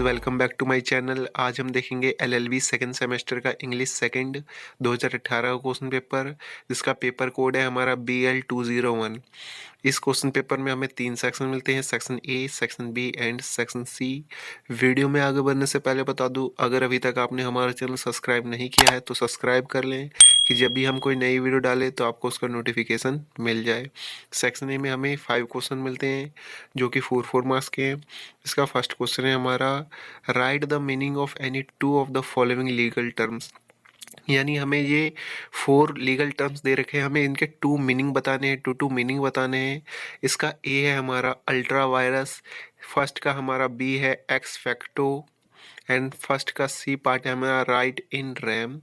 Welcome back to my channel. आज हम देखेंगे एलएलबी सेकंड सेमेस्टर का इंग्लिश सेकंड 2018 का क्वेश्चन पेपर, जिसका पेपर कोड है हमारा BL201। इस क्वेश्चन पेपर में हमें 3 सेक्शन मिलते हैं, section A, section B and section C. Video में आगे बढ़ने से पहले बता दूं, अगर अभी तक आपने हमारा चैनल सब्सक्राइब नहीं किया है तो सब्सक्राइब कर लें कि जब भी हम कोई नई वीडियो डालें तो आपको उसका नोटिफिकेशन मिल जाए। सेक्शन ए में हमें 5 क्वेश्चन मिलते हैं जो कि 4 मार्क्स के हैं। इसका फर्स्ट क्वेश्चन है हमारा, right the meaning of any two of the following legal terms. यानी हमें ये 4 लीगल टर्म्स दे रखे हैं, हमें इनके 2 मीनिंग बताने हैं, टू मीनिंग बताने हैं। इसका ए है हमारा अल्ट्रा वायरस, फर्स्ट का हमारा बी है एक्स फैक्टो, एंड फर्स्ट का सी पार्ट है हमारा right in RAM,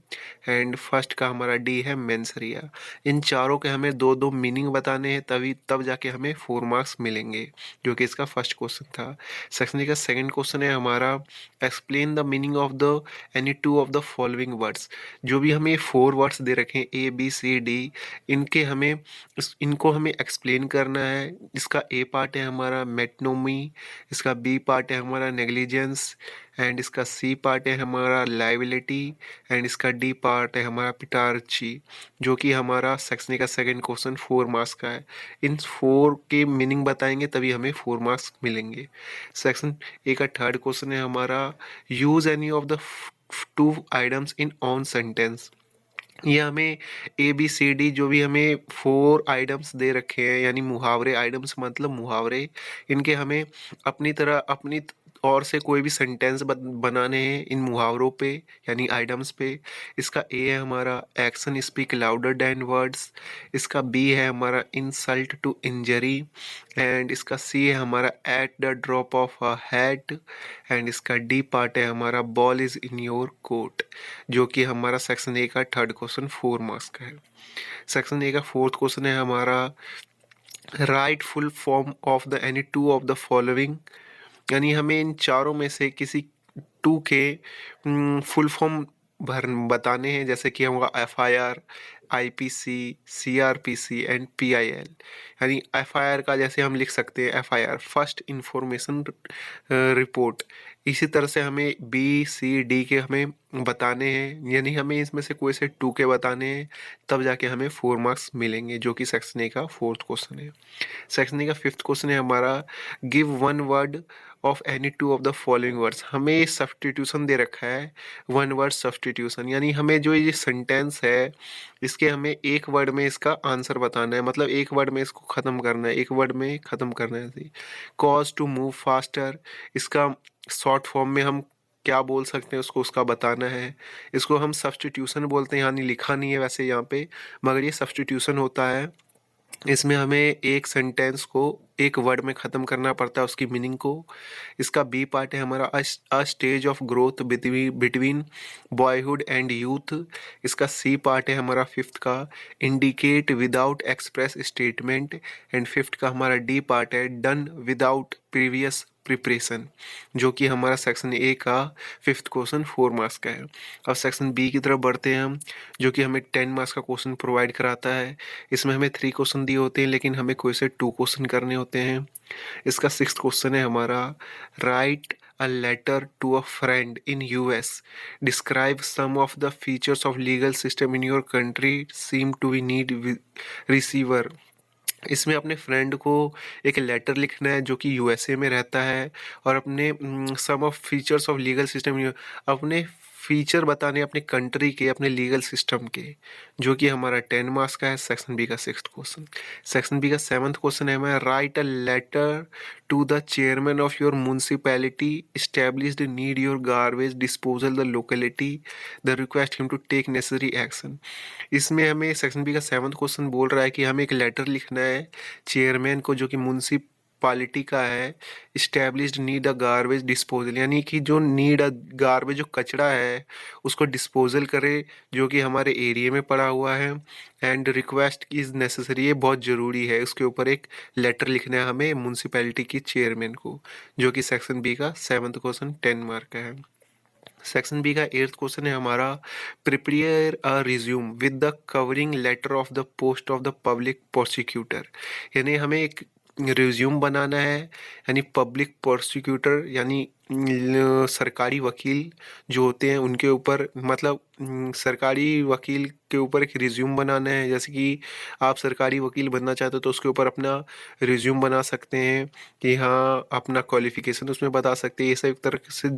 and first का हमारा डी है मेंसरिया। इन चारों के हमें 2-2 मीनिंग बताने हैं, तब जाके हमें 4 मार्क्स मिलेंगे, जो कि इसका फर्स्ट क्वेश्चन था। सेक्शन का सेकंड क्वेश्चन है हमारा, explain the meaning of the any two of the following words. जो भी हमें 4 वर्ड्स दे रखे हैं ए बी सी डी, इनको हमें एक्सप्लेन करना है। इसका ए पार्ट है हमारा मेटनोमी, इसका बी पार्ट है हमारा नेग्लिजेंस, एंड इसका सी पार्ट है हमारा लाइबिलिटी, एंड इसका डी पार्ट है हमारा पिटार्ची, जो कि हमारा सेक्शन का सेकंड क्वेश्चन 4 मार्क्स का है। इन 4 के मीनिंग बताएंगे तभी हमें 4 मार्क्स मिलेंगे। सेक्शन ए का थर्ड क्वेश्चन है हमारा, use any of the 2 items in on sentence. ये हमें ए बी सी डी जो भी हमें 4 आइटम्स दे रखे हैं, यानी मुहावरे, आइटम्स मतलब मुहावरे, इनके हमें अपनी और से कोई भी सेंटेंस बनाने हैं इन मुहावरों पे, यानी आइटम्स पे। इसका ए है हमारा action speak louder than words, इसका बी है हमारा इंसल्ट टू इंजरी, एंड इसका सी है हमारा at the drop of a hat, and इसका डी पार्ट है हमारा ball is in your court, जो कि हमारा सेक्शन ए का थर्ड क्वेश्चन 4 मार्क्स का है। सेक्शन ए का फोर्थ क्वेश्चन है हमारा, right full form of the any two of the following. यानी हमें इन चारों में से किसी 2 के फुल फॉर्म भर बताने हैं, जैसे कि होगा FIR, IPC, CRPC and PIL। यानी FIR का जैसे हम लिख सकते हैं FIR फर्स्ट इंफॉर्मेशन रिपोर्ट। इसी तरह से हमें B C D के हमें बताने हैं, यानी हमें इसमें से कोई से 2 के बताने हैं, तब जाके हमें 4 मार्क्स मिलेंगे, जो कि सेक्शन ए का फोर्थ क्वेश्चन है। सेक्शन ए का फिफ्थ क्वेश्चन है हमारा, give one word of any two of the following words. हमें सब्स्टिट्यूशन दे रखा है, वन वर्ड सब्स्टिट्यूशन, यानी हमें जो ये सेंटेंस है इसके हमें एक वर्ड में इसका आंसर बताना है, मतलब एक वर्ड में इसको ख़त्म करना है, एक वर्ड में ख़त्म करना है। कॉज टू मूव फास्टर, इसका शॉर्ट फॉर्म में हम क्या बोल सकते हैं उसका बताना है। इसको हम सब्स्टिट्यूशन बोलते हैं, यानी लिखा नहीं है वैसे यहाँ पे, मगर ये सब्स्टिट्यूशन होता है। इसमें हमें एक सेंटेंस को एक वर्ड में ख़त्म करना पड़ता है, उसकी मीनिंग को। इसका बी पार्ट है हमारा अ stage of growth between boyhood and youth. इसका सी पार्ट है हमारा फिफ्थ का, indicate without express statement, and fifth का हमारा डी पार्ट है डन विदाउट प्रीवियस प्रिपरेशन, जो कि हमारा सेक्शन ए का फिफ्थ क्वेश्चन 4 मार्क्स का है। अब सेक्शन बी की तरफ बढ़ते हैं हम, जो कि हमें 10 मार्क्स का क्वेश्चन प्रोवाइड कराता है। इसमें हमें 3 क्वेश्चन दिए होते हैं, लेकिन हमें कोई से 2 क्वेश्चन करने होते हैं। इसका सिक्स्थ क्वेश्चन है हमारा, write a letter to a friend in US, describe some of the features of legal system in your country seem to be need receiver. इसमें अपने फ्रेंड को एक लेटर लिखना है जो कि USA में रहता है, और अपने some of features of legal system, अपने फीचर बताने अपने कंट्री के, अपने लीगल सिस्टम के, जो कि हमारा 10 मार्क्स का है। सेक्शन बी का सिक्स्थ क्वेश्चन। सेक्शन बी का सेवन्थ क्वेश्चन है हमारा, write a letter to the chairman of your municipality established need your garbage disposal the locality the request him to take necessary action. इसमें हमें section B का seventh question बोल रहा है कि हमें एक लेटर लिखना है चेयरमैन को, जो कि म्यूनसिपालिटी का है, established need a garbage disposal, यानी कि जो नीड अ गार्बेज, जो कचरा है उसको डिस्पोजल करे, जो कि हमारे एरिया में पड़ा हुआ है, एंड रिक्वेस्ट इज़ नेसेसरी, ये बहुत ज़रूरी है। उसके ऊपर एक लेटर लिखना है हमें म्यूनसिपैलिटी की चेयरमैन को, जो कि सेक्शन बी का सेवन्थ क्वेश्चन 10 मार्क का है। सेक्शन बी का एट्थ क्वेश्चन है हमारा, prepare a resume with the covering letter of the post of the public prosecutor. यानी हमें एक रिज्यूम बनाना है, यानी पब्लिक प्रोसिक्यूटर यानी सरकारी वकील जो होते हैं उनके ऊपर, मतलब सरकारी वकील के ऊपर एक रिज्यूम बनाना है। जैसे कि आप सरकारी वकील बनना चाहते हो तो उसके ऊपर अपना रिज्यूम बना सकते हैं कि हाँ अपना क्वालिफिकेशन उसमें बता सकते हैं। ये सब एक तरह से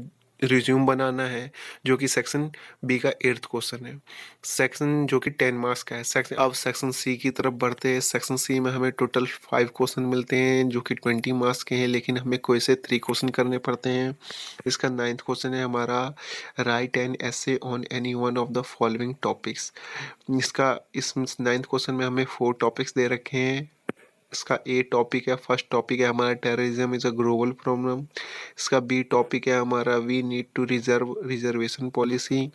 रिज्यूम बनाना है, जो कि सेक्शन बी का 8th क्वेश्चन है। सेक्शन जो कि 10 मार्क्स का है। सेक्शन सी की तरफ बढ़ते हैं। सेक्शन सी में हमें टोटल 5 क्वेश्चन मिलते हैं जो कि 20 मार्क्स के हैं, लेकिन हमें कोई से 3 क्वेश्चन करने पड़ते हैं। इसका 9th क्वेश्चन है हमारा, write an essay on any one of the following topics. इस 9th क्वेश्चन में हमें 4 टॉपिक्स दे रखे हैं। इसका ए टॉपिक है, फर्स्ट टॉपिक है हमारा terrorism is a global problem. इसका बी टॉपिक है हमारा, we need to reservation policy.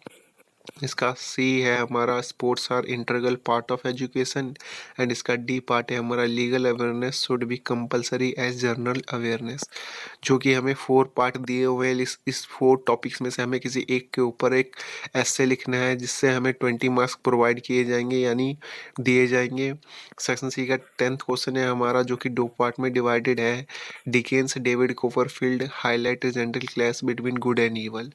इसका सी है हमारा, sports are integral part of education. And इसका डी पार्ट है हमारा, legal awareness should be compulsory as general awareness. जो कि हमें 4 पार्ट दिए हुए हैं। इस 4 टॉपिक्स में से हमें किसी एक के ऊपर एक ऐसे लिखना है जिससे हमें 20 मार्क्स प्रोवाइड किए जाएंगे, यानी दिए जाएंगे। सेक्शन सी का 10th क्वेश्चन है हमारा, जो कि 2 पार्ट में डिवाइडेड है। Dickens David Copperfield highlight general class between good and evil,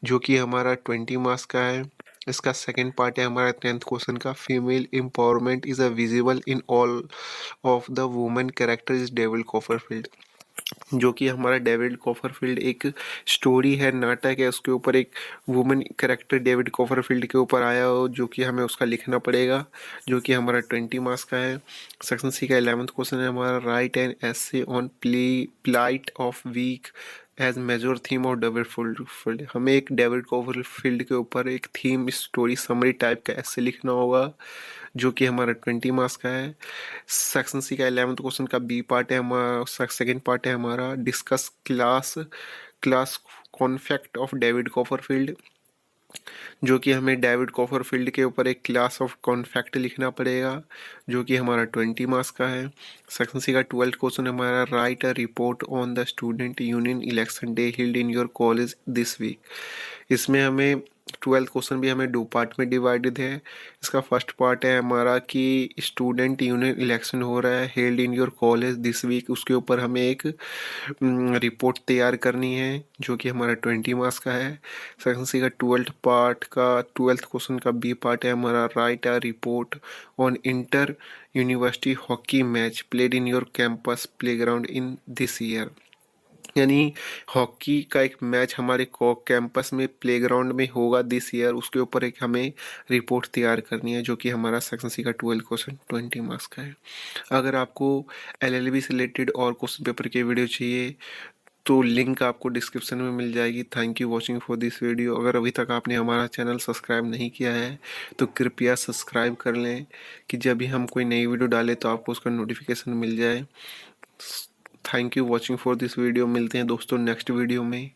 जो कि हमारा 20 मार्क्स का है। इसका सेकेंड पार्ट है हमारा 10th क्वेश्चन का, female empowerment is a visible in all of the women character is David Copperfield. जो कि हमारा डेविड कॉपरफील्ड एक स्टोरी है, नाटक है, उसके ऊपर एक वुमेन कैरेक्टर डेविड कॉपरफील्ड के ऊपर आया हो, जो कि हमें उसका लिखना पड़ेगा, जो कि हमारा 20 मार्क्स का है। सेक्शन सी का 11th क्वेश्चन है हमारा, write an essay on plight of weak as major theme of David field. हमें एक डेविड कॉपरफील्ड के ऊपर एक थीम स्टोरी समरी टाइप का ऐसे लिखना होगा, जो कि हमारा 20 मार्क्स का है। सेक्शन सी का 11th क्वेश्चन का बी पार्ट है हमारा, सेकेंड पार्ट है हमारा, discuss class class conflict of David Copperfield. जो कि हमें डेविड कॉपरफील्ड के ऊपर एक क्लास ऑफ कॉन्फेक्ट लिखना पड़ेगा, जो कि हमारा 20 मार्क्स का है। सेक्शन सी का 12th क्वेश्चन हमारा, write a report on the student union election day held in your college this week. इसमें हमें 12th क्वेश्चन भी हमें 2 पार्ट में डिवाइडेड है। इसका फर्स्ट पार्ट है हमारा कि स्टूडेंट यूनियन इलेक्शन हो रहा है held in your college this week, उसके ऊपर हमें एक रिपोर्ट तैयार करनी है, जो कि हमारा 20 मार्क्स का है। सेक्शन सी का 12th क्वेश्चन का बी पार्ट है हमारा, write a report on inter university hockey match played in your campus playground in this year. यानी हॉकी का एक मैच हमारे कैंपस में प्लेग्राउंड में होगा दिस ईयर, उसके ऊपर एक हमें रिपोर्ट तैयार करनी है, जो कि हमारा सेक्शन सी का 12 क्वेश्चन 20 मार्क्स का है। अगर आपको एलएलबी से रिलेटेड और क्वेश्चन पेपर के वीडियो चाहिए तो लिंक आपको डिस्क्रिप्शन में मिल जाएगी। Thank you watching for this video. अगर अभी तक आपने हमारा चैनल सब्सक्राइब नहीं किया है तो कृपया सब्सक्राइब कर लें, कि जब भी हम कोई नई वीडियो डालें तो आपको उसका नोटिफिकेशन मिल जाए। Thank you watching for this video. मिलते हैं दोस्तों नेक्स्ट वीडियो में।